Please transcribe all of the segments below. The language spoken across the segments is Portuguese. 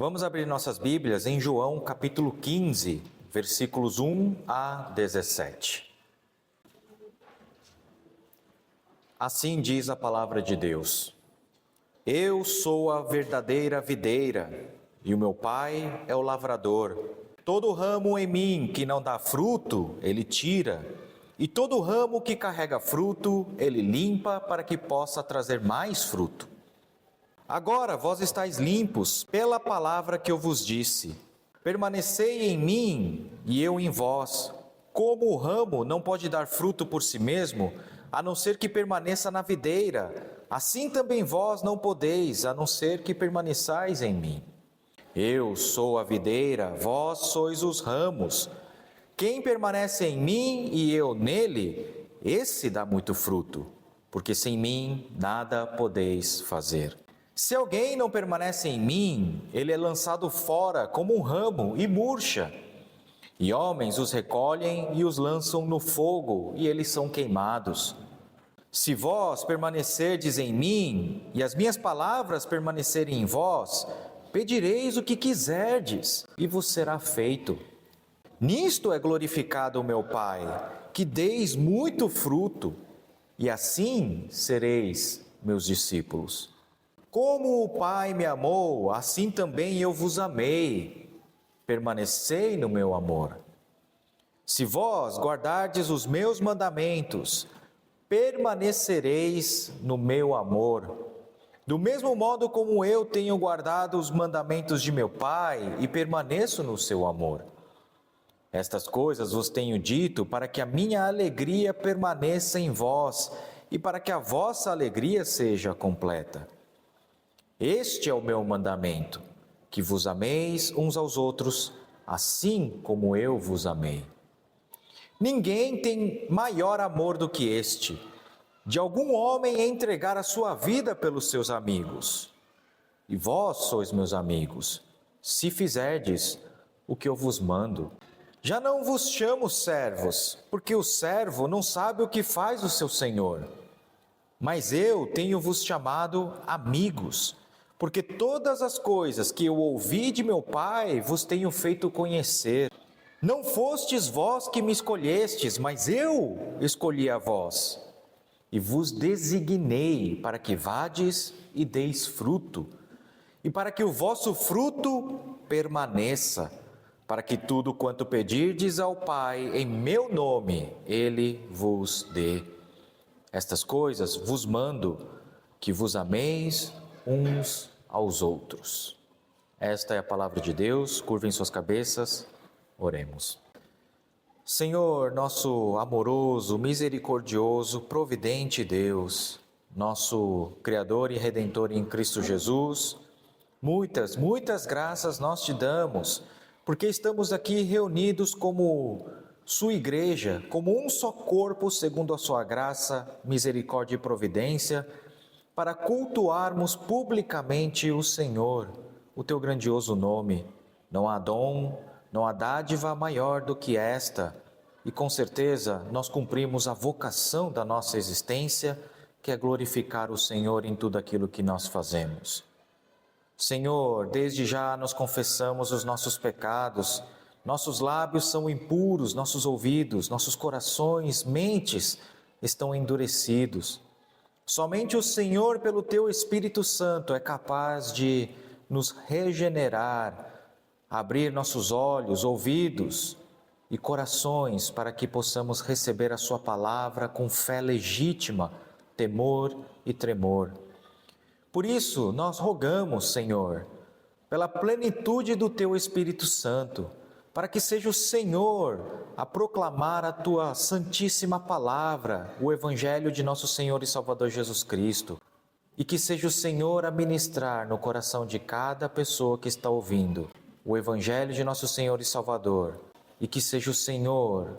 Vamos abrir nossas Bíblias em João capítulo 15, versículos 1 a 17. Assim diz a palavra de Deus: Eu sou a verdadeira videira, e o meu Pai é o lavrador. Todo ramo em mim que não dá fruto, ele tira, e todo ramo que carrega fruto, ele limpa para que possa trazer mais fruto. Agora vós estáis limpos pela palavra que eu vos disse. Permanecei em mim e eu em vós. Como o ramo não pode dar fruto por si mesmo, a não ser que permaneça na videira, assim também vós não podeis, a não ser que permaneçais em mim. Eu sou a videira, vós sois os ramos. Quem permanece em mim e eu nele, esse dá muito fruto, porque sem mim nada podeis fazer. Se alguém não permanece em mim, ele é lançado fora como um ramo e murcha. E homens os recolhem e os lançam no fogo, e eles são queimados. Se vós permanecerdes em mim, e as minhas palavras permanecerem em vós, pedireis o que quiserdes, e vos será feito. Nisto é glorificado o meu Pai, que deis muito fruto, e assim sereis meus discípulos. Como o Pai me amou, assim também eu vos amei. Permanecei no meu amor. Se vós guardardes os meus mandamentos, permanecereis no meu amor. Do mesmo modo como eu tenho guardado os mandamentos de meu Pai e permaneço no seu amor. Estas coisas vos tenho dito para que a minha alegria permaneça em vós e para que a vossa alegria seja completa. Este é o meu mandamento, que vos ameis uns aos outros, assim como eu vos amei. Ninguém tem maior amor do que este, de algum homem entregar a sua vida pelos seus amigos. E vós sois meus amigos, se fizerdes o que eu vos mando. Já não vos chamo servos, porque o servo não sabe o que faz o seu senhor. Mas eu tenho-vos chamado amigos, porque todas as coisas que eu ouvi de meu Pai vos tenho feito conhecer. Não fostes vós que me escolhestes, mas eu escolhi a vós. E vos designei para que vades e deis fruto, e para que o vosso fruto permaneça, para que tudo quanto pedirdes ao Pai em meu nome, Ele vos dê. Estas coisas vos mando, que vos ameis uns aos outros. Esta é a palavra de Deus. Curvem suas cabeças, oremos. Senhor, nosso amoroso, misericordioso, providente Deus, nosso Criador e Redentor em Cristo Jesus, muitas graças nós te damos, porque estamos aqui reunidos como sua igreja, como um só corpo, segundo a sua graça, misericórdia e providência, para cultuarmos publicamente o Senhor, o teu grandioso nome. Não há dom, não há dádiva maior do que esta, e com certeza nós cumprimos a vocação da nossa existência, que é glorificar o Senhor em tudo aquilo que nós fazemos. Senhor, desde já nós confessamos os nossos pecados, nossos lábios são impuros, nossos ouvidos, nossos corações, mentes estão endurecidos. Somente o Senhor, pelo teu Espírito Santo, é capaz de nos regenerar, abrir nossos olhos, ouvidos e corações para que possamos receber a sua palavra com fé legítima, temor e tremor. Por isso, nós rogamos, Senhor, pela plenitude do teu Espírito Santo, para que seja o Senhor a proclamar a tua santíssima palavra, o Evangelho de nosso Senhor e Salvador Jesus Cristo, e que seja o Senhor a ministrar no coração de cada pessoa que está ouvindo o Evangelho de nosso Senhor e Salvador, e que seja o Senhor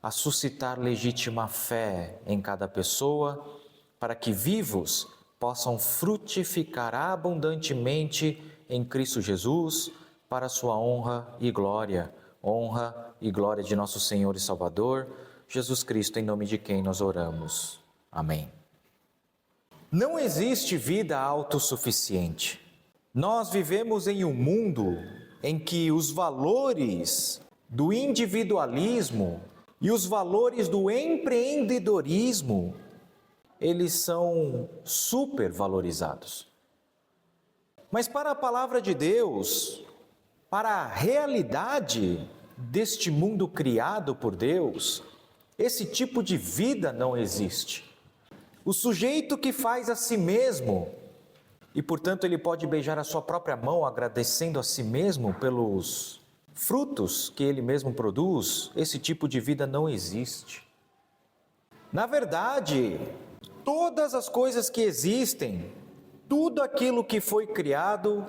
a suscitar legítima fé em cada pessoa, para que vivos possam frutificar abundantemente em Cristo Jesus, para a sua honra e glória de nosso Senhor e Salvador, Jesus Cristo, em nome de quem nós oramos. Amém. Não existe vida autossuficiente. Nós vivemos em um mundo em que os valores do individualismo e os valores do empreendedorismo, eles são supervalorizados. Mas para a palavra de Deus, para a realidade deste mundo criado por Deus, esse tipo de vida não existe. O sujeito que faz a si mesmo, e portanto ele pode beijar a sua própria mão agradecendo a si mesmo pelos frutos que ele mesmo produz, esse tipo de vida não existe. Na verdade, todas as coisas que existem, tudo aquilo que foi criado,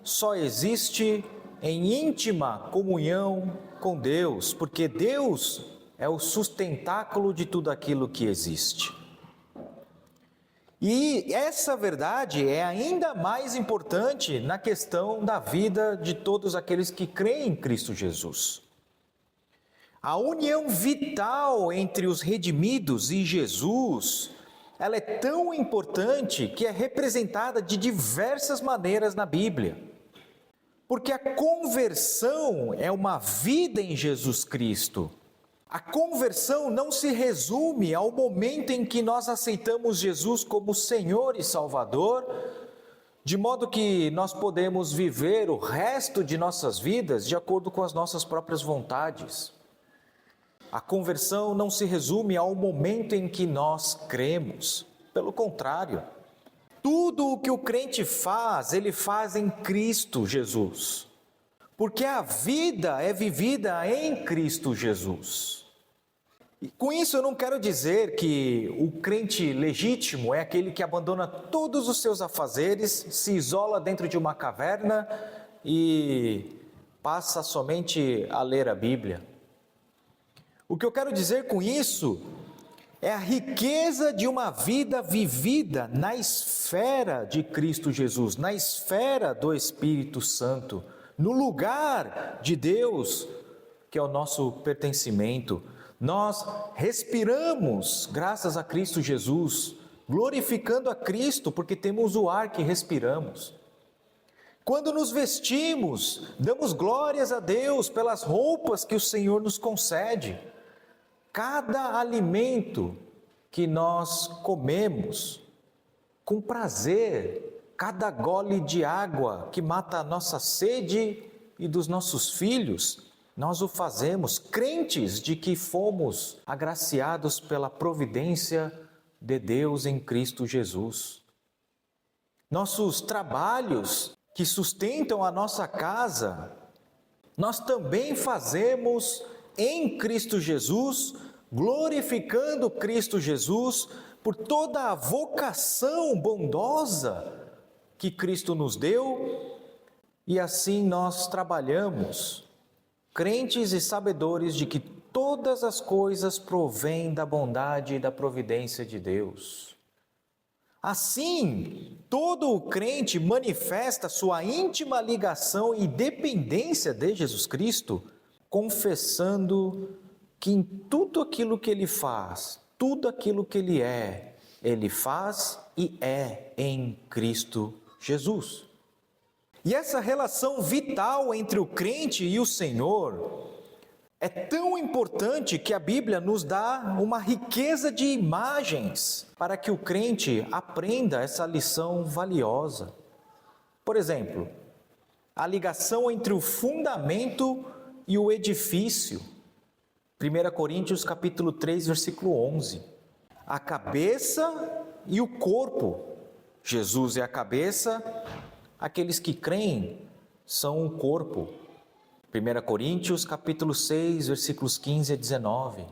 só existe em íntima comunhão com Deus, porque Deus é o sustentáculo de tudo aquilo que existe. E essa verdade é ainda mais importante na questão da vida de todos aqueles que creem em Cristo Jesus. A união vital entre os redimidos e Jesus, ela é tão importante que é representada de diversas maneiras na Bíblia. Porque a conversão é uma vida em Jesus Cristo. A conversão não se resume ao momento em que nós aceitamos Jesus como Senhor e Salvador, de modo que nós podemos viver o resto de nossas vidas de acordo com as nossas próprias vontades. A conversão não se resume ao momento em que nós cremos. Pelo contrário, tudo o que o crente faz, ele faz em Cristo Jesus. Porque a vida é vivida em Cristo Jesus. E com isso eu não quero dizer que o crente legítimo é aquele que abandona todos os seus afazeres, se isola dentro de uma caverna e passa somente a ler a Bíblia. O que eu quero dizer com isso é a riqueza de uma vida vivida na esfera de Cristo Jesus, na esfera do Espírito Santo, no lugar de Deus, que é o nosso pertencimento. Nós respiramos graças a Cristo Jesus, glorificando a Cristo porque temos o ar que respiramos. Quando nos vestimos, damos glórias a Deus pelas roupas que o Senhor nos concede. Cada alimento que nós comemos com prazer, cada gole de água que mata a nossa sede e dos nossos filhos, nós o fazemos crentes de que fomos agraciados pela providência de Deus em Cristo Jesus. Nossos trabalhos que sustentam a nossa casa, nós também fazemos em Cristo Jesus, glorificando Cristo Jesus por toda a vocação bondosa que Cristo nos deu, e assim nós trabalhamos, crentes e sabedores de que todas as coisas provêm da bondade e da providência de Deus. Assim, todo o crente manifesta sua íntima ligação e dependência de Jesus Cristo, confessando que em tudo aquilo que ele faz, tudo aquilo que ele faz e é em Cristo Jesus. E essa relação vital entre o crente e o Senhor é tão importante que a Bíblia nos dá uma riqueza de imagens para que o crente aprenda essa lição valiosa. Por exemplo, a ligação entre o fundamento e o edifício. 1 Coríntios capítulo 3, versículo 11. A cabeça e o corpo. Jesus é a cabeça, aqueles que creem são o corpo. 1 Coríntios capítulo 6, versículos 15 a 19.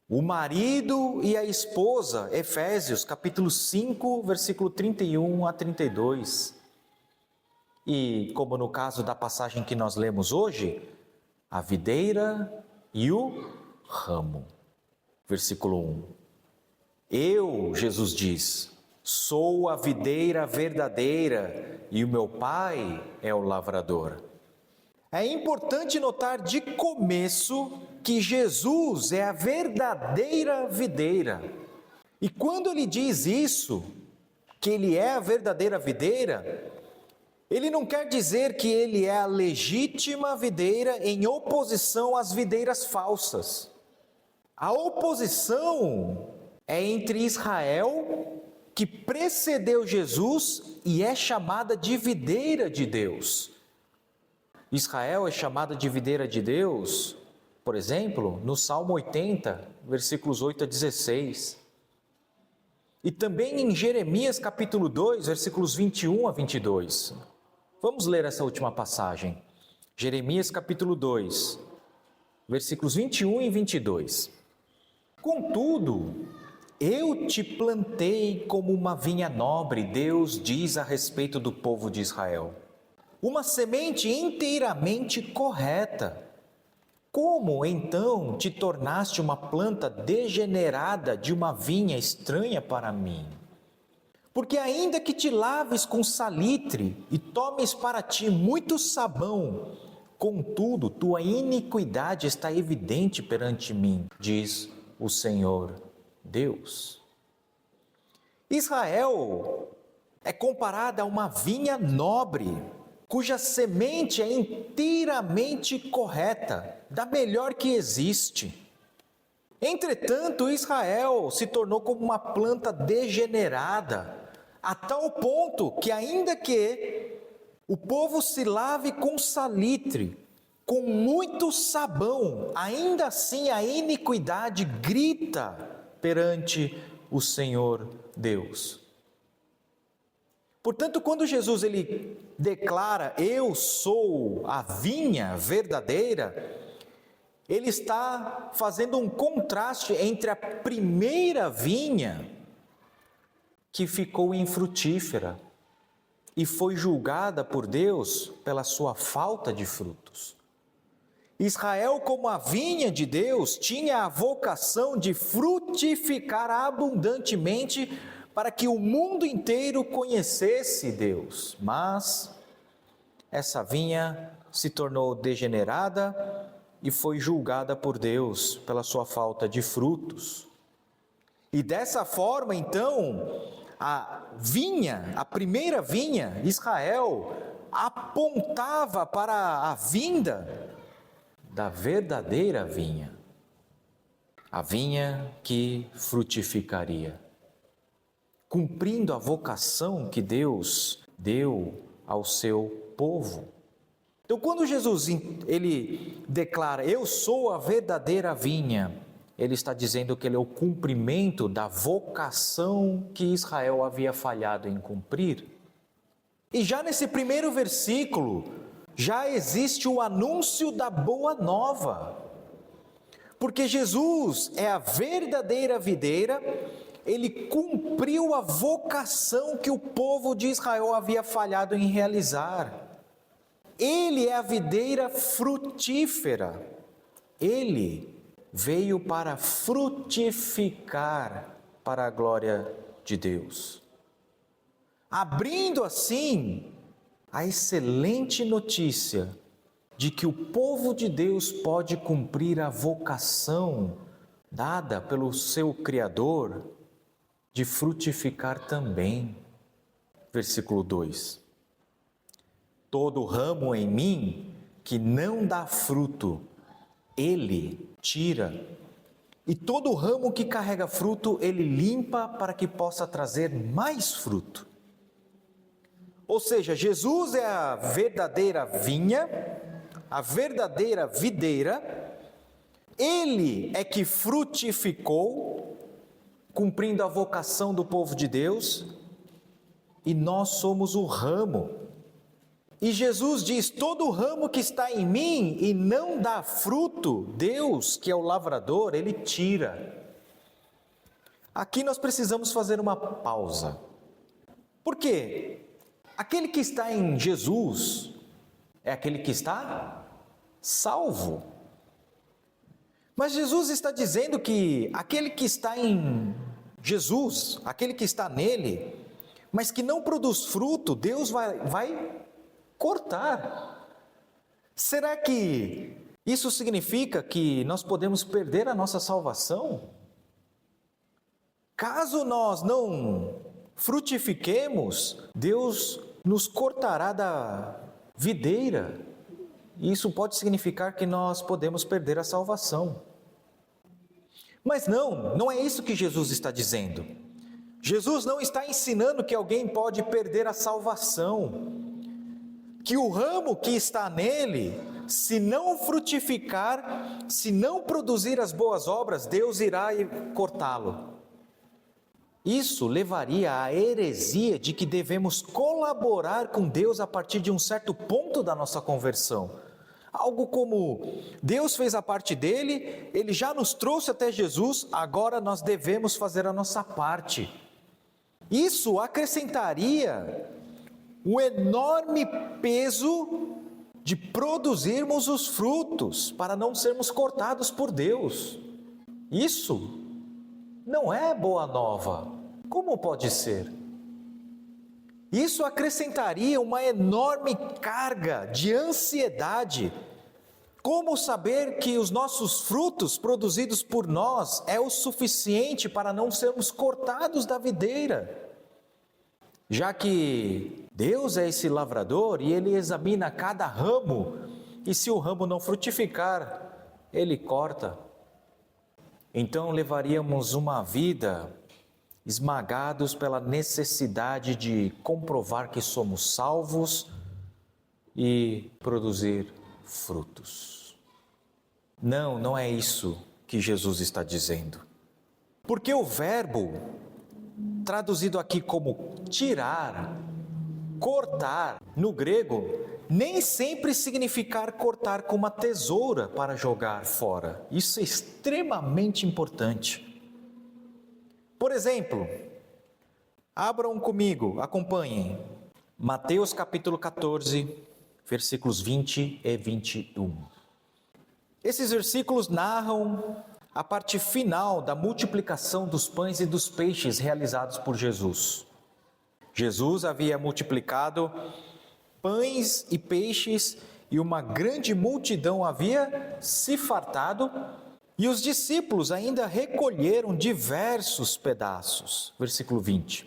O marido e a esposa, Efésios capítulo 5, versículo 31 a 32. E como no caso da passagem que nós lemos hoje, a videira e o ramo. Versículo 1. Eu, Jesus diz, sou a videira verdadeira e o meu Pai é o lavrador. É importante notar de começo que Jesus é a verdadeira videira. E quando ele diz isso, que ele é a verdadeira videira, Ele não quer dizer que ele é a legítima videira em oposição às videiras falsas. A oposição é entre Israel, que precedeu Jesus e é chamada de videira de Deus. Israel é chamada de videira de Deus, por exemplo, no Salmo 80, versículos 8 a 16. E também em Jeremias capítulo 2, versículos 21 a 22. Vamos ler essa última passagem. Jeremias capítulo 2, versículos 21 e 22. Contudo, eu te plantei como uma vinha nobre, Deus diz a respeito do povo de Israel. Uma semente inteiramente correta. Como então te tornaste uma planta degenerada de uma vinha estranha para mim? Porque ainda que te laves com salitre e tomes para ti muito sabão, contudo tua iniquidade está evidente perante mim, diz o Senhor Deus. Israel é comparada a uma vinha nobre, cuja semente é inteiramente correta, da melhor que existe. Entretanto, Israel se tornou como uma planta degenerada, a tal ponto que ainda que o povo se lave com salitre, com muito sabão, ainda assim a iniquidade grita perante o Senhor Deus. Portanto, quando Jesus ele declara, eu sou a vinha verdadeira, ele está fazendo um contraste entre a primeira vinha, que ficou infrutífera e foi julgada por Deus pela sua falta de frutos. Israel, como a vinha de Deus, tinha a vocação de frutificar abundantemente para que o mundo inteiro conhecesse Deus. Mas essa vinha se tornou degenerada e foi julgada por Deus pela sua falta de frutos. E dessa forma, então, a vinha, a primeira vinha, Israel, apontava para a vinda da verdadeira vinha, a vinha que frutificaria, cumprindo a vocação que Deus deu ao seu povo. Então, quando Jesus ele declara, eu sou a verdadeira vinha, ele está dizendo que ele é o cumprimento da vocação que Israel havia falhado em cumprir. E já nesse primeiro versículo, já existe o anúncio da boa nova. Porque Jesus é a verdadeira videira, ele cumpriu a vocação que o povo de Israel havia falhado em realizar. Ele é a videira frutífera. Ele veio para frutificar para a glória de Deus, abrindo assim a excelente notícia de que o povo de Deus pode cumprir a vocação dada pelo seu Criador de frutificar também. Versículo 2: todo ramo em mim que não dá fruto, ele tira, e todo ramo que carrega fruto, ele limpa para que possa trazer mais fruto. Ou seja, Jesus é a verdadeira vinha, a verdadeira videira, ele é que frutificou, cumprindo a vocação do povo de Deus, e nós somos o ramo. E Jesus diz, todo ramo que está em mim e não dá fruto, Deus, que é o lavrador, ele tira. Aqui nós precisamos fazer uma pausa. Por quê? Aquele que está em Jesus é aquele que está salvo. Mas Jesus está dizendo que aquele que está em Jesus, aquele que está nele, mas que não produz fruto, Deus vai cortar. Será que isso significa que nós podemos perder a nossa salvação? Caso nós não frutifiquemos, Deus nos cortará da videira. E isso pode significar que nós podemos perder a salvação. Mas não é isso que Jesus está dizendo. Jesus não está ensinando que alguém pode perder a salvação. Que o ramo que está nele, se não frutificar, se não produzir as boas obras, Deus irá cortá-lo. Isso levaria à heresia de que devemos colaborar com Deus a partir de um certo ponto da nossa conversão. Algo como, Deus fez a parte dele, Ele já nos trouxe até Jesus, agora nós devemos fazer a nossa parte. Isso acrescentaria um enorme peso de produzirmos os frutos, para não sermos cortados por Deus. Isso não é boa nova. Como pode ser? Isso acrescentaria uma enorme carga de ansiedade. Como saber que os nossos frutos produzidos por nós é o suficiente para não sermos cortados da videira? Já que Deus é esse lavrador e Ele examina cada ramo, e se o ramo não frutificar, Ele corta. Então levaríamos uma vida esmagados pela necessidade de comprovar que somos salvos e produzir frutos. Não é isso que Jesus está dizendo. Porque o verbo, traduzido aqui como tirar, cortar, no grego, nem sempre significar cortar com uma tesoura para jogar fora. Isso é extremamente importante. Por exemplo, abram comigo, acompanhem, Mateus capítulo 14, versículos 20 e 21. Esses versículos narram a parte final da multiplicação dos pães e dos peixes realizados por Jesus. Jesus havia multiplicado pães e peixes e uma grande multidão havia se fartado, e os discípulos ainda recolheram diversos pedaços. Versículo 20.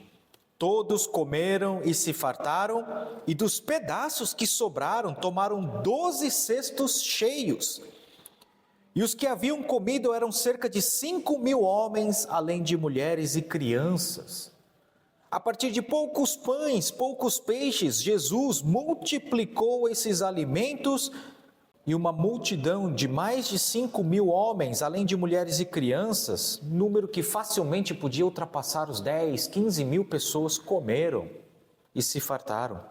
Todos comeram e se fartaram, e dos pedaços que sobraram tomaram 12 cestos cheios. E os que haviam comido eram cerca de 5.000 homens, além de mulheres e crianças. A partir de poucos pães, poucos peixes, Jesus multiplicou esses alimentos, e uma multidão de mais de 5.000 homens, além de mulheres e crianças, número que facilmente podia ultrapassar os 10, 15 mil pessoas, comeram e se fartaram.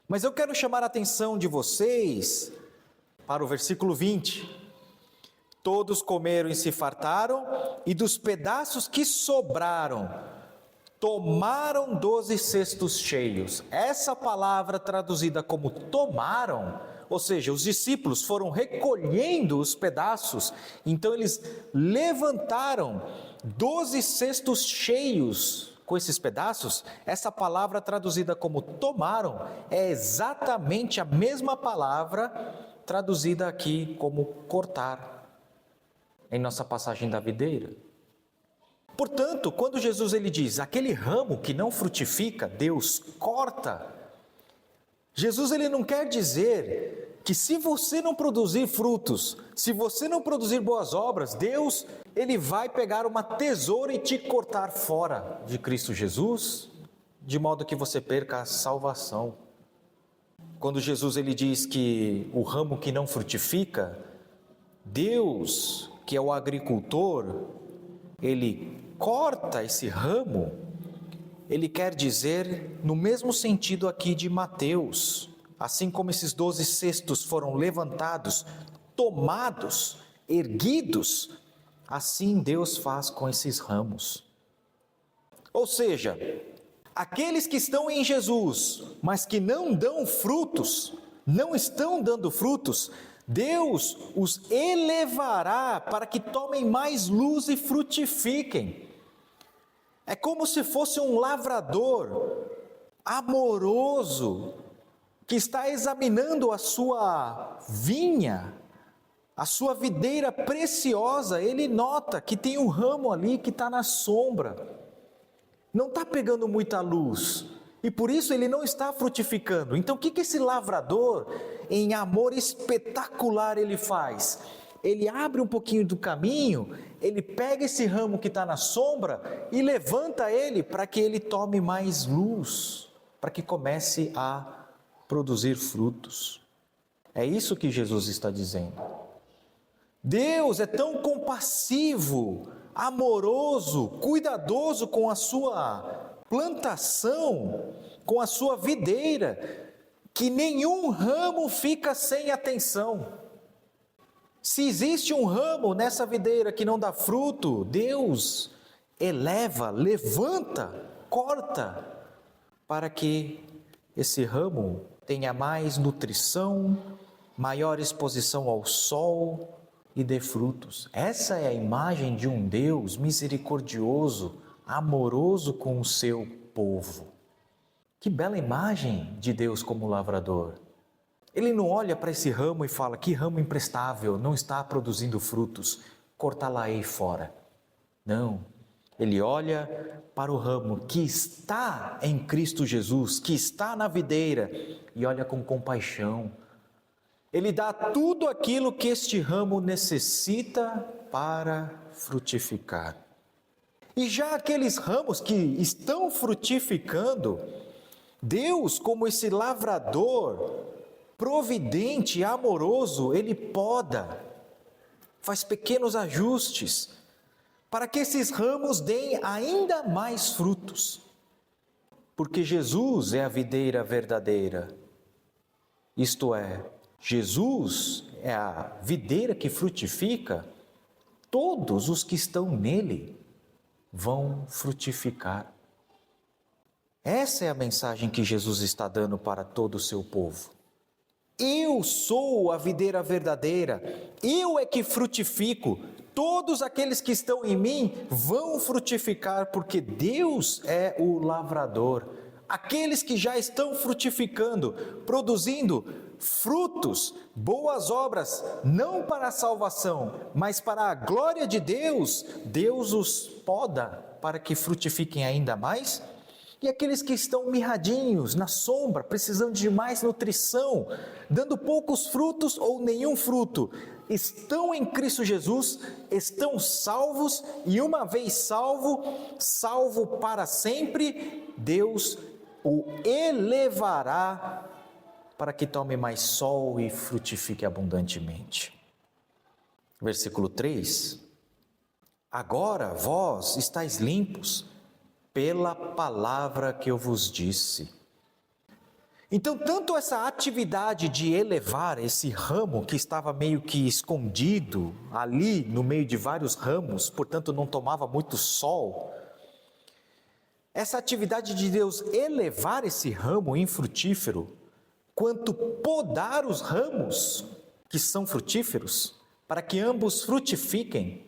Mas eu quero chamar a atenção de vocês para o versículo 20. Todos comeram e se fartaram, e dos pedaços que sobraram, tomaram 12 cestos cheios. Essa palavra traduzida como tomaram, ou seja, os discípulos foram recolhendo os pedaços, então eles levantaram 12 cestos cheios com esses pedaços. Essa palavra traduzida como tomaram é exatamente a mesma palavra traduzida aqui como cortar, em nossa passagem da videira. Portanto, quando Jesus ele diz, aquele ramo que não frutifica, Deus corta. Jesus ele não quer dizer que se você não produzir frutos, se você não produzir boas obras, Deus ele vai pegar uma tesoura e te cortar fora de Cristo Jesus, de modo que você perca a salvação. Quando Jesus ele diz que o ramo que não frutifica, Deus, que é o agricultor, ele corta esse ramo. Ele quer dizer no mesmo sentido aqui de Mateus, assim como esses 12 cestos foram levantados, tomados, erguidos, assim Deus faz com esses ramos. Ou seja, aqueles que estão em Jesus, mas que não dão frutos, não estão dando frutos, Deus os elevará para que tomem mais luz e frutifiquem. É como se fosse um lavrador amoroso que está examinando a sua vinha, a sua videira preciosa. Ele nota que tem um ramo ali que está na sombra, não está pegando muita luz. E por isso ele não está frutificando. Então o que esse lavrador, em amor espetacular, ele faz? Ele abre um pouquinho do caminho, ele pega esse ramo que está na sombra e levanta ele para que ele tome mais luz, para que comece a produzir frutos. É isso que Jesus está dizendo. Deus é tão compassivo, amoroso, cuidadoso com a sua plantação, com a sua videira, que nenhum ramo fica sem atenção. Se existe um ramo nessa videira que não dá fruto, Deus eleva, levanta, corta, para que esse ramo tenha mais nutrição, maior exposição ao sol e dê frutos. Essa é a imagem de um Deus misericordioso, amoroso com o seu povo. Que bela imagem de Deus como lavrador. Ele não olha para esse ramo e fala: que ramo imprestável, não está produzindo frutos, cortá-la-ei fora. Não, ele olha para o ramo que está em Cristo Jesus, que está na videira, e olha com compaixão. Ele dá tudo aquilo que este ramo necessita para frutificar. E já aqueles ramos que estão frutificando, Deus, como esse lavrador providente e amoroso, ele poda, faz pequenos ajustes, para que esses ramos deem ainda mais frutos. Porque Jesus é a videira verdadeira, isto é, Jesus é a videira que frutifica, todos os que estão nele vão frutificar. Essa é a mensagem que Jesus está dando para todo o seu povo. Eu sou a videira verdadeira, eu é que frutifico, todos aqueles que estão em mim vão frutificar, porque Deus é o lavrador. Aqueles que já estão frutificando, produzindo frutos, boas obras, não para a salvação, mas para a glória de Deus, Deus os poda para que frutifiquem ainda mais. E aqueles que estão mirradinhos, na sombra, precisando de mais nutrição, dando poucos frutos ou nenhum fruto, estão em Cristo Jesus, estão salvos, e uma vez salvo, salvo para sempre, Deus o elevará para que tome mais sol e frutifique abundantemente. Versículo 3: agora vós estáis limpos pela palavra que eu vos disse. Então, tanto essa atividade de elevar esse ramo que estava meio que escondido ali no meio de vários ramos, portanto não tomava muito sol, essa atividade de Deus elevar esse ramo infrutífero, quanto podar os ramos que são frutíferos, para que ambos frutifiquem,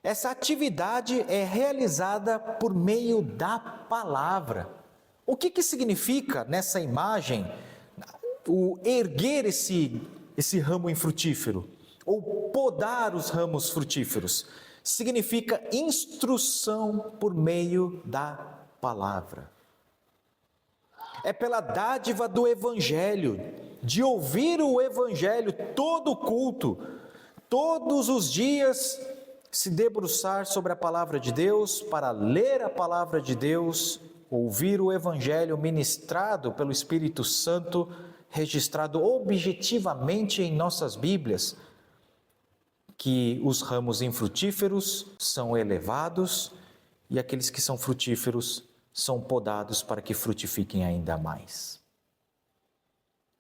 essa atividade é realizada por meio da palavra. O que significa nessa imagem o erguer esse ramo infrutífero, ou podar os ramos frutíferos? Significa instrução por meio da palavra. É pela dádiva do Evangelho, de ouvir o Evangelho todo culto, todos os dias, se debruçar sobre a palavra de Deus, para ler a palavra de Deus, ouvir o Evangelho ministrado pelo Espírito Santo, registrado objetivamente em nossas Bíblias, que os ramos infrutíferos são elevados e aqueles que são frutíferos são podados para que frutifiquem ainda mais.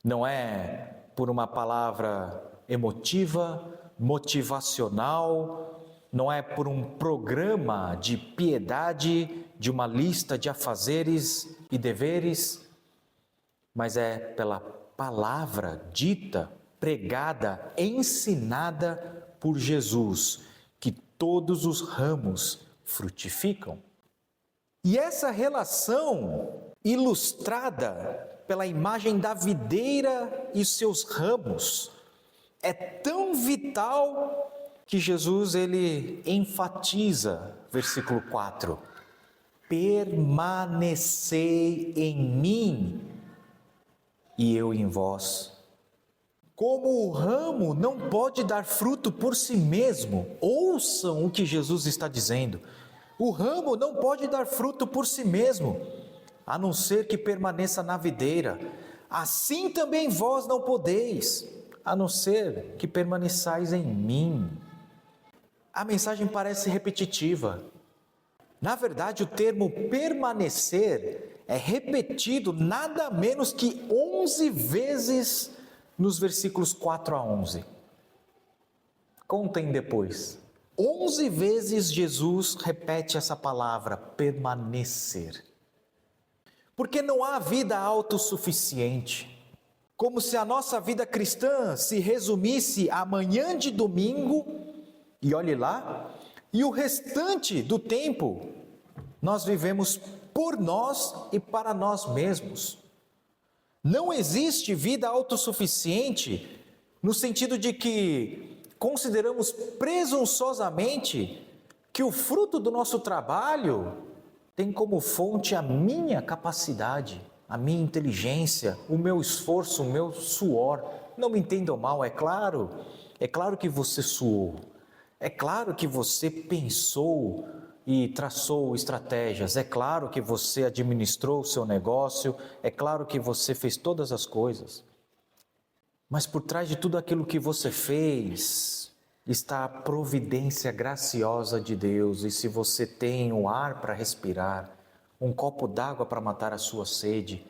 Não é por uma palavra emotiva, motivacional, não é por um programa de piedade, de uma lista de afazeres e deveres, mas é pela palavra dita, pregada, ensinada por Jesus, que todos os ramos frutificam. E essa relação ilustrada pela imagem da videira e seus ramos é tão vital que Jesus ele enfatiza, versículo 4, permanecei em mim e eu em vós. Como o ramo não pode dar fruto por si mesmo, ouçam o que Jesus está dizendo. O ramo não pode dar fruto por si mesmo, a não ser que permaneça na videira. Assim também vós não podeis, a não ser que permaneçais em mim. A mensagem parece repetitiva. Na verdade, o termo permanecer é repetido nada menos que 11 vezes nos versículos 4 a 11. Contem depois. 11 vezes Jesus repete essa palavra, permanecer. Porque não há vida autossuficiente. Como se a nossa vida cristã se resumisse à manhã de domingo, e olhe lá, e o restante do tempo nós vivemos por nós e para nós mesmos. Não existe vida autossuficiente no sentido de que consideramos presunçosamente que o fruto do nosso trabalho tem como fonte a minha capacidade, a minha inteligência, o meu esforço, o meu suor. Não me entendam mal, é claro que você suou, é claro que você pensou e traçou estratégias, é claro que você administrou o seu negócio, é claro que você fez todas as coisas. Mas por trás de tudo aquilo que você fez, está a providência graciosa de Deus. E se você tem o ar para respirar, um copo d'água para matar a sua sede,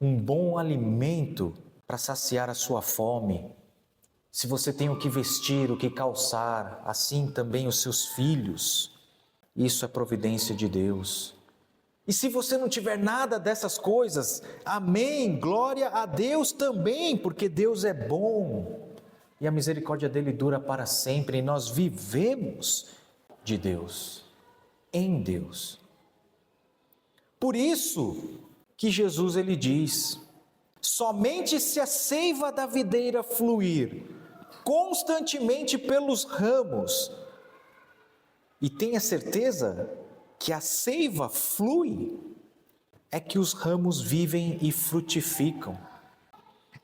um bom alimento para saciar a sua fome, se você tem o que vestir, o que calçar, assim também os seus filhos, isso é providência de Deus. E se você não tiver nada dessas coisas, amém, glória a Deus também, porque Deus é bom e a misericórdia dele dura para sempre, e nós vivemos de Deus, em Deus. Por isso que Jesus ele diz: somente se a seiva da videira fluir constantemente pelos ramos, e tenha certeza que a seiva flui, é que os ramos vivem e frutificam.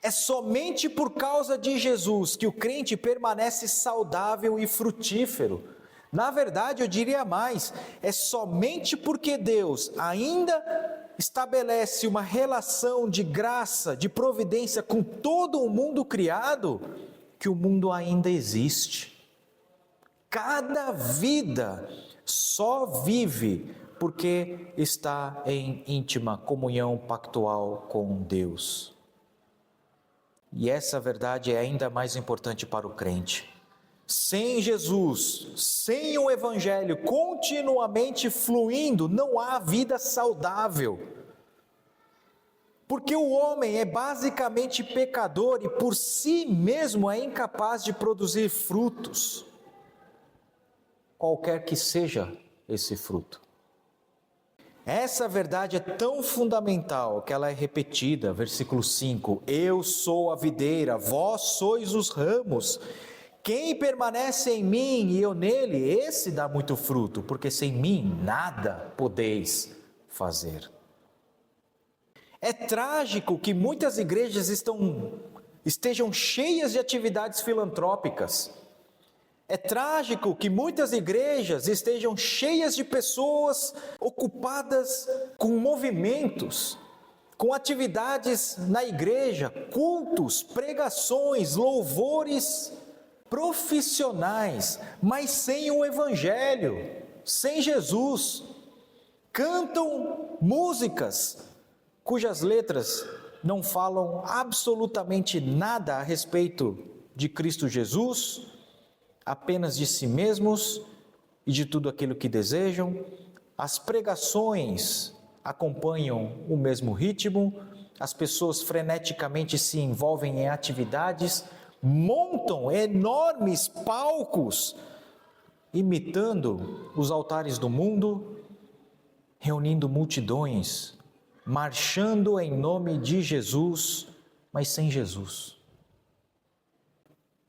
É somente por causa de Jesus que o crente permanece saudável e frutífero. Na verdade, eu diria mais, é somente porque Deus ainda estabelece uma relação de graça, de providência com todo o mundo criado, que o mundo ainda existe. Cada vida só vive porque está em íntima comunhão pactual com Deus. E essa verdade é ainda mais importante para o crente. Sem Jesus, sem o Evangelho continuamente fluindo, não há vida saudável. Porque o homem é basicamente pecador e por si mesmo é incapaz de produzir frutos, qualquer que seja esse fruto. Essa verdade é tão fundamental que ela é repetida, versículo 5: eu sou a videira, vós sois os ramos. Quem permanece em mim e eu nele, esse dá muito fruto, porque sem mim nada podeis fazer. É trágico que muitas igrejas estejam cheias de atividades filantrópicas. É trágico que muitas igrejas estejam cheias de pessoas ocupadas com movimentos, com atividades na igreja, cultos, pregações, louvores profissionais, mas sem o Evangelho, sem Jesus. Cantam músicas cujas letras não falam absolutamente nada a respeito de Cristo Jesus, apenas de si mesmos e de tudo aquilo que desejam. As pregações acompanham o mesmo ritmo, as pessoas freneticamente se envolvem em atividades, montam enormes palcos, imitando os altares do mundo, reunindo multidões, marchando em nome de Jesus, mas sem Jesus.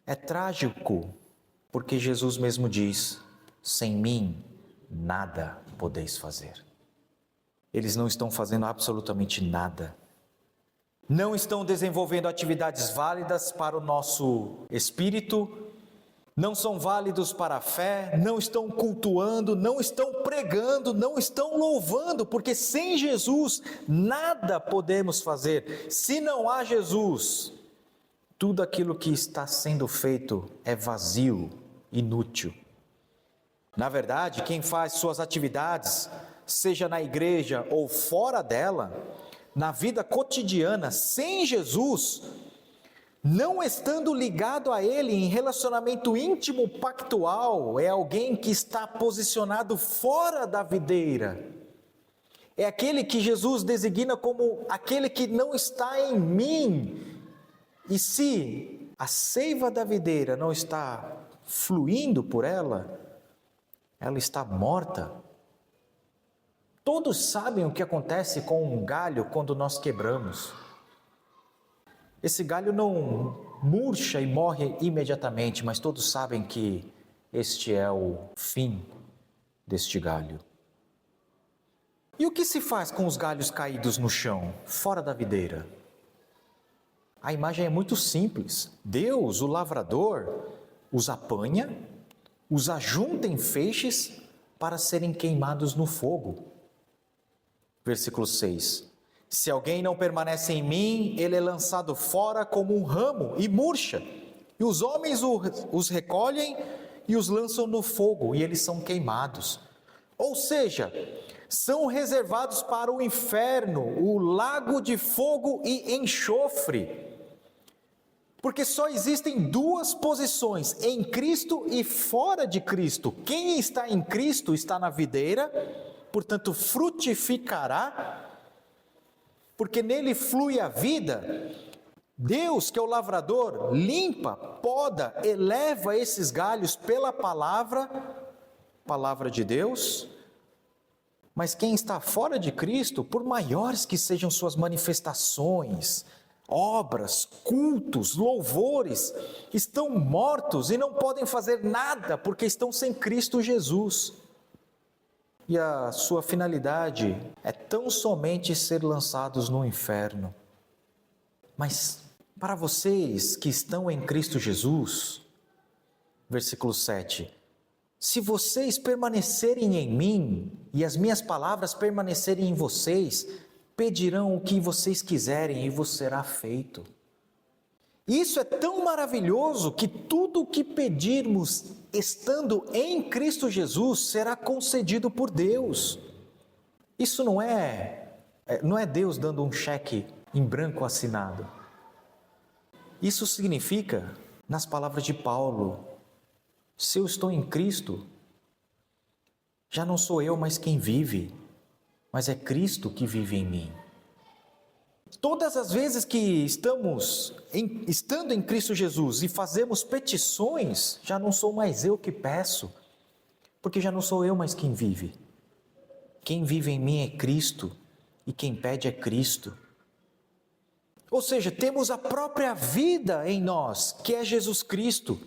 É trágico, porque Jesus mesmo diz: sem mim nada podeis fazer. eles não estão fazendo absolutamente nada. Não estão desenvolvendo atividades válidas para o nosso espírito, não são válidos para a fé, não estão cultuando, não estão pregando, não estão louvando, porque sem Jesus nada podemos fazer. Se não há Jesus, tudo aquilo que está sendo feito é vazio, inútil. Na verdade, quem faz suas atividades, seja na igreja ou fora dela, na vida cotidiana, sem Jesus, não estando ligado a Ele em relacionamento íntimo pactual, é alguém que está posicionado fora da videira. É aquele que Jesus designa como aquele que não está em mim. E se a seiva da videira não está fluindo por ela, ela está morta. Todos sabem o que acontece com um galho quando nós quebramos. Esse galho não murcha e morre imediatamente, mas todos sabem que este é o fim deste galho. E o que se faz com os galhos caídos no chão, fora da videira? A imagem é muito simples. Deus, o lavrador, os apanha, os ajunta em feixes para serem queimados no fogo. Versículo 6. Se alguém não permanece em mim, ele é lançado fora como um ramo e murcha. E os homens os recolhem e os lançam no fogo, e eles são queimados. Ou seja, são reservados para o inferno, o lago de fogo e enxofre. Porque só existem duas posições, em Cristo e fora de Cristo. Quem está em Cristo está na videira, portanto frutificará, porque nele flui a vida. Deus, que é o lavrador, limpa, poda, eleva esses galhos pela palavra de Deus. Mas quem está fora de Cristo, por maiores que sejam suas manifestações, obras, cultos, louvores, estão mortos e não podem fazer nada porque estão sem Cristo Jesus. E a sua finalidade é tão somente ser lançados no inferno. Mas para vocês que estão em Cristo Jesus, versículo 7, se vocês permanecerem em mim e as minhas palavras permanecerem em vocês, pedirão o que vocês quiserem e vos será feito. Isso é tão maravilhoso que tudo o que pedirmos estando em Cristo Jesus será concedido por Deus. Isso não é Deus dando um cheque em branco assinado. Isso significa, nas palavras de Paulo, se eu estou em Cristo, já não sou eu mais quem vive, mas é Cristo que vive em mim. Todas as vezes que estando em Cristo Jesus e fazemos petições, já não sou mais eu que peço, porque já não sou eu mais quem vive. Quem vive em mim é Cristo, e quem pede é Cristo. Ou seja, temos a própria vida em nós, que é Jesus Cristo,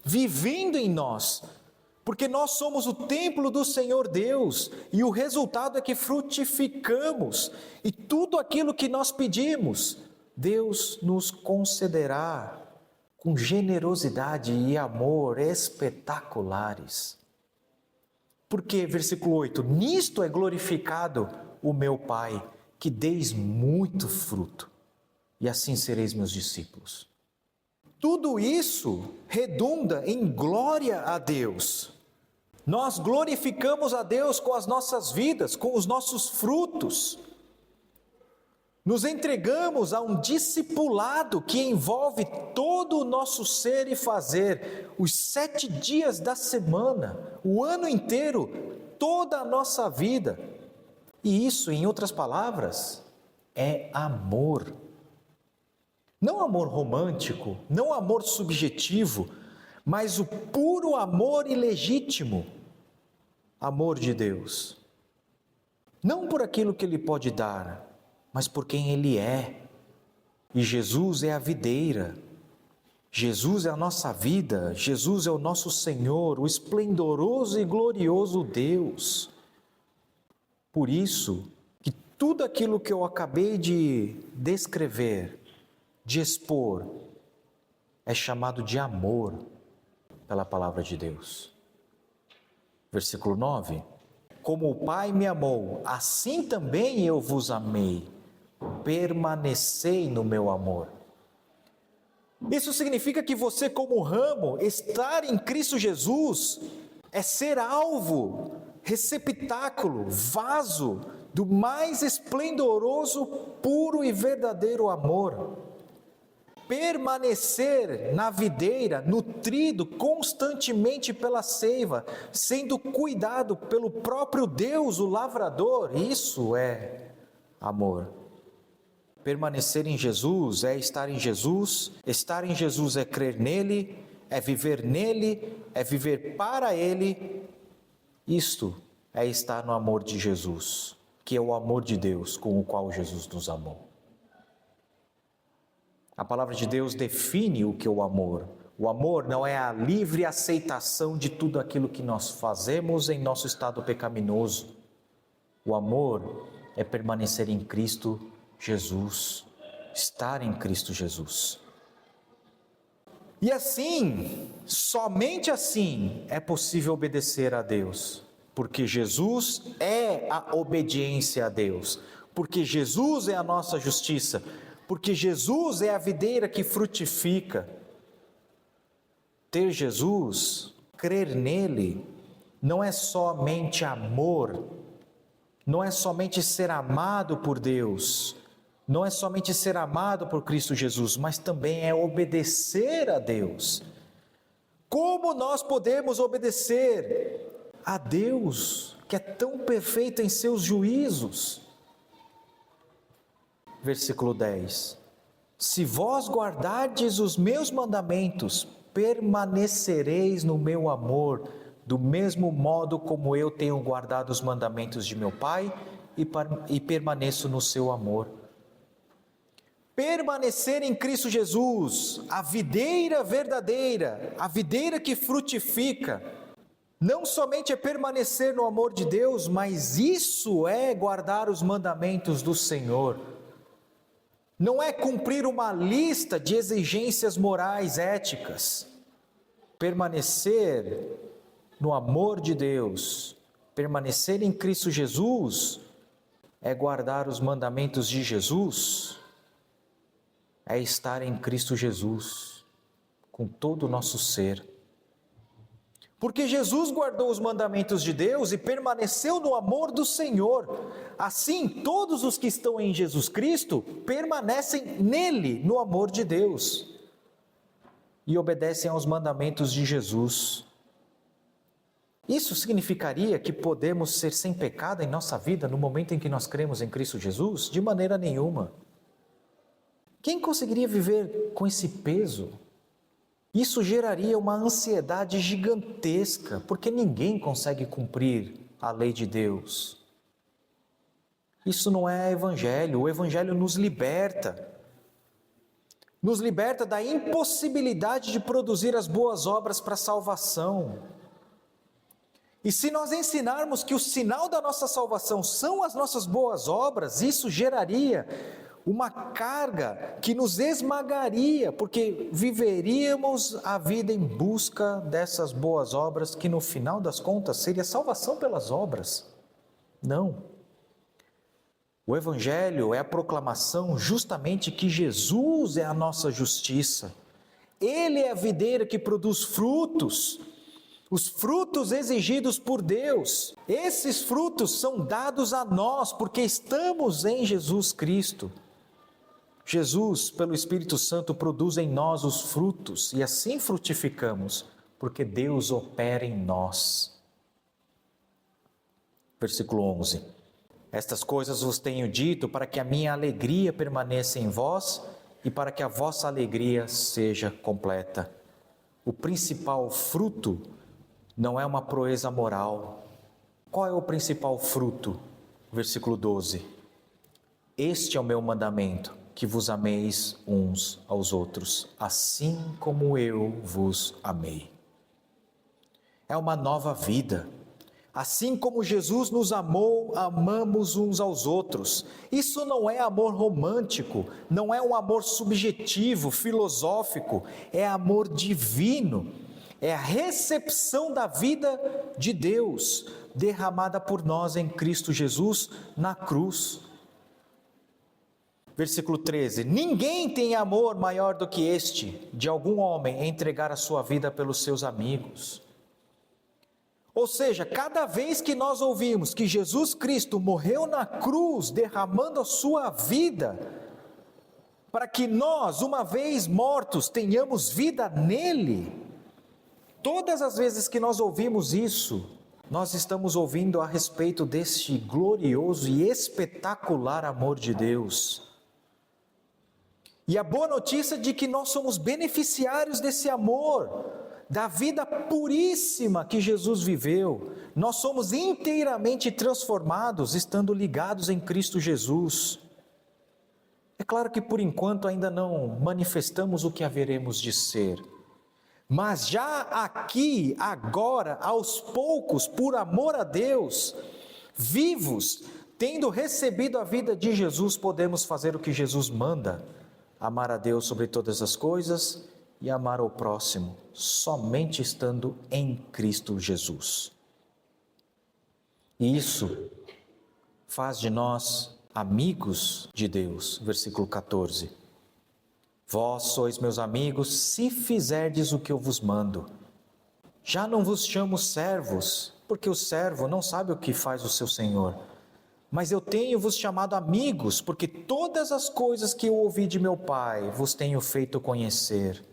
vivendo em nós, porque nós somos o templo do Senhor Deus, e o resultado é que frutificamos, e tudo aquilo que nós pedimos, Deus nos concederá com generosidade e amor espetaculares. Porque, versículo 8, nisto é glorificado o meu Pai, que deis muito fruto, e assim sereis meus discípulos. Tudo isso redunda em glória a Deus. Nós glorificamos a Deus com as nossas vidas, com os nossos frutos. Nos entregamos a um discipulado que envolve todo o nosso ser e fazer, os 7 dias da semana, o ano inteiro, toda a nossa vida. E isso, em outras palavras, é amor. Não amor romântico, não amor subjetivo, mas o puro amor ilegítimo, amor de Deus. Não por aquilo que Ele pode dar, mas por quem Ele é. E Jesus é a videira, Jesus é a nossa vida, Jesus é o nosso Senhor, o esplendoroso e glorioso Deus. Por isso que Tudo aquilo que eu acabei de descrever, de expor, é chamado de amor pela palavra de Deus. Versículo 9: como o Pai me amou, assim também eu vos amei. Permanecei no meu amor. Isso significa que você, como ramo, estar em Cristo Jesus é ser alvo, receptáculo, vaso do mais esplendoroso, puro e verdadeiro amor. Permanecer na videira, nutrido constantemente pela seiva, sendo cuidado pelo próprio Deus, o lavrador, isso é amor. Permanecer em Jesus é estar em Jesus é crer nele, é viver nele, é viver para ele. Isto é estar no amor de Jesus, que é o amor de Deus com o qual Jesus nos amou. A palavra de Deus define o que é o amor. O amor não é a livre aceitação de tudo aquilo que nós fazemos em nosso estado pecaminoso. O amor é permanecer em Cristo Jesus, estar em Cristo Jesus. E assim, somente assim, é possível obedecer a Deus, porque Jesus é a obediência a Deus, porque Jesus é a nossa justiça, porque Jesus é a videira que frutifica. Ter Jesus, crer nele, não é somente amor, não é somente ser amado por Deus, não é somente ser amado por Cristo Jesus, mas também é obedecer a Deus. Como nós podemos obedecer a Deus, que é tão perfeito em seus juízos? Versículo 10: se vós guardardes os meus mandamentos, permanecereis no meu amor, do mesmo modo como eu tenho guardado os mandamentos de meu Pai e permaneço no seu amor. Permanecer em Cristo Jesus, a videira verdadeira, a videira que frutifica, não somente é permanecer no amor de Deus, mas isso é guardar os mandamentos do Senhor. Não é cumprir uma lista de exigências morais, éticas. Permanecer no amor de Deus, permanecer em Cristo Jesus, é guardar os mandamentos de Jesus, é estar em Cristo Jesus, com todo o nosso ser. Porque Jesus guardou os mandamentos de Deus e permaneceu no amor do Senhor. Assim, todos os que estão em Jesus Cristo permanecem nele, no amor de Deus, e obedecem aos mandamentos de Jesus. Isso significaria que podemos ser sem pecado em nossa vida no momento em que nós cremos em Cristo Jesus? De maneira nenhuma. Quem conseguiria viver com esse peso? Isso geraria uma ansiedade gigantesca, porque ninguém consegue cumprir a lei de Deus. Isso não é evangelho, o evangelho nos liberta da impossibilidade de produzir as boas obras para a salvação. E se nós ensinarmos que o sinal da nossa salvação são as nossas boas obras, isso geraria uma carga que nos esmagaria, porque viveríamos a vida em busca dessas boas obras, que no final das contas seria salvação pelas obras. Não. O Evangelho é a proclamação justamente que Jesus é a nossa justiça. Ele é a videira que produz frutos, os frutos exigidos por Deus. Esses frutos são dados a nós, porque estamos em Jesus Cristo. Jesus, pelo Espírito Santo, produz em nós os frutos e assim frutificamos, porque Deus opera em nós. Versículo 11: estas coisas vos tenho dito para que a minha alegria permaneça em vós e para que a vossa alegria seja completa. O principal fruto não é uma proeza moral. Qual é o principal fruto? Versículo 12: este é o meu mandamento, que vos ameis uns aos outros, assim como eu vos amei. É uma nova vida. Assim como Jesus nos amou, amamos uns aos outros. Isso não é amor romântico, não é um amor subjetivo, filosófico, é amor divino. É a recepção da vida de Deus, derramada por nós em Cristo Jesus na cruz. Versículo 13: ninguém tem amor maior do que este, de algum homem entregar a sua vida pelos seus amigos. Ou seja, cada vez que nós ouvimos que Jesus Cristo morreu na cruz, derramando a sua vida, para que nós, uma vez mortos, tenhamos vida nele, todas as vezes que nós ouvimos isso, nós estamos ouvindo a respeito deste glorioso e espetacular amor de Deus. E a boa notícia de que nós somos beneficiários desse amor, da vida puríssima que Jesus viveu. Nós somos inteiramente transformados, estando ligados em Cristo Jesus. É claro que por enquanto ainda não manifestamos o que haveremos de ser. Mas já aqui, agora, aos poucos, por amor a Deus, vivos, tendo recebido a vida de Jesus, podemos fazer o que Jesus manda: amar a Deus sobre todas as coisas e amar ao próximo, somente estando em Cristo Jesus. E isso faz de nós amigos de Deus. Versículo 14: vós sois meus amigos se fizerdes o que eu vos mando. Já não vos chamo servos, porque o servo não sabe o que faz o seu senhor. Mas eu tenho-vos chamado amigos, porque todas as coisas que eu ouvi de meu Pai vos tenho feito conhecer.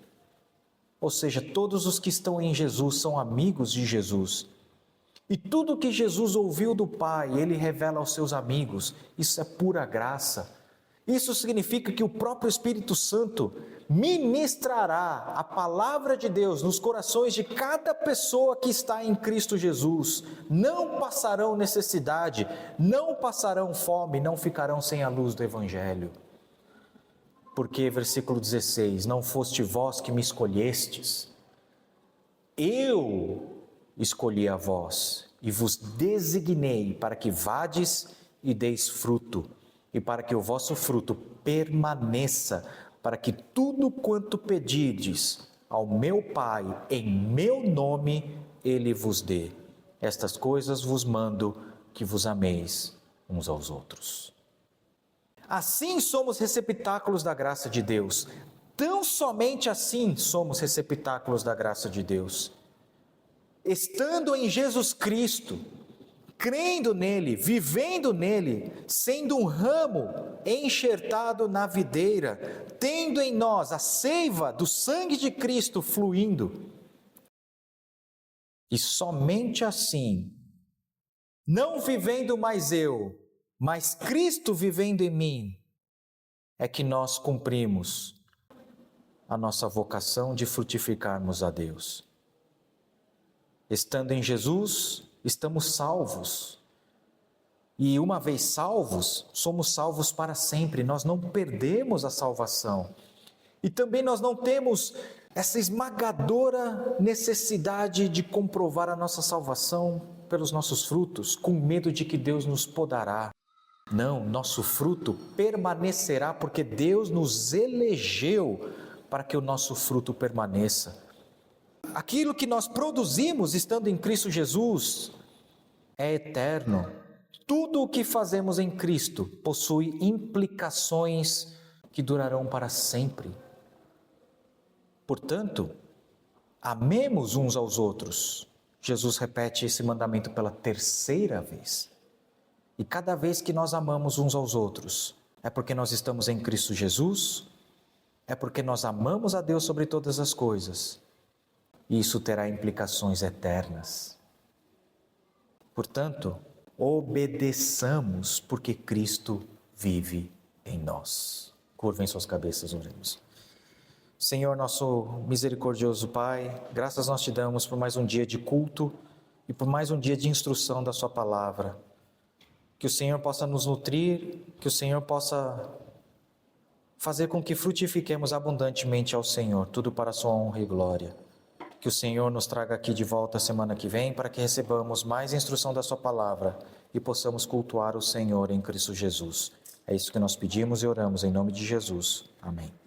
Ou seja, todos os que estão em Jesus são amigos de Jesus. E tudo que Jesus ouviu do Pai, Ele revela aos seus amigos. Isso é pura graça. Isso significa que o próprio Espírito Santo ministrará a palavra de Deus nos corações de cada pessoa que está em Cristo Jesus. Não passarão necessidade, não passarão fome, não ficarão sem a luz do Evangelho. Porque, versículo 16, não foste vós que me escolhestes, eu escolhi a vós e vos designei para que vades e deis fruto, e para que o vosso fruto permaneça, para que tudo quanto pedirdes ao meu Pai em meu nome, Ele vos dê. Estas coisas vos mando, que vos ameis uns aos outros. Assim somos receptáculos da graça de Deus. Tão somente assim somos receptáculos da graça de Deus. Estando em Jesus Cristo, crendo nele, vivendo nele, sendo um ramo enxertado na videira, tendo em nós a seiva do sangue de Cristo fluindo. E somente assim, não vivendo mais eu, mas Cristo vivendo em mim, é que nós cumprimos a nossa vocação de frutificarmos a Deus. Estando em Jesus, estamos salvos. E uma vez salvos, somos salvos para sempre. Nós não perdemos a salvação. E também nós não temos essa esmagadora necessidade de comprovar a nossa salvação pelos nossos frutos, com medo de que Deus nos podará. Não, nosso fruto permanecerá porque Deus nos elegeu para que o nosso fruto permaneça. Aquilo que nós produzimos estando em Cristo Jesus é eterno. Tudo o que fazemos em Cristo possui implicações que durarão para sempre. Portanto, amemos uns aos outros. Jesus repete esse mandamento pela terceira vez. E cada vez que nós amamos uns aos outros, é porque nós estamos em Cristo Jesus, é porque nós amamos a Deus sobre todas as coisas. E isso terá implicações eternas. Portanto, obedeçamos porque Cristo vive em nós. Curvem suas cabeças, oremos. Senhor, nosso misericordioso Pai, graças nós te damos por mais um dia de culto e por mais um dia de instrução da sua palavra. Que o Senhor possa nos nutrir, que o Senhor possa fazer com que frutifiquemos abundantemente ao Senhor, tudo para a sua honra e glória. Que o Senhor nos traga aqui de volta a semana que vem para que recebamos mais instrução da sua palavra e possamos cultuar o Senhor em Cristo Jesus. É isso que nós pedimos e oramos em nome de Jesus. Amém.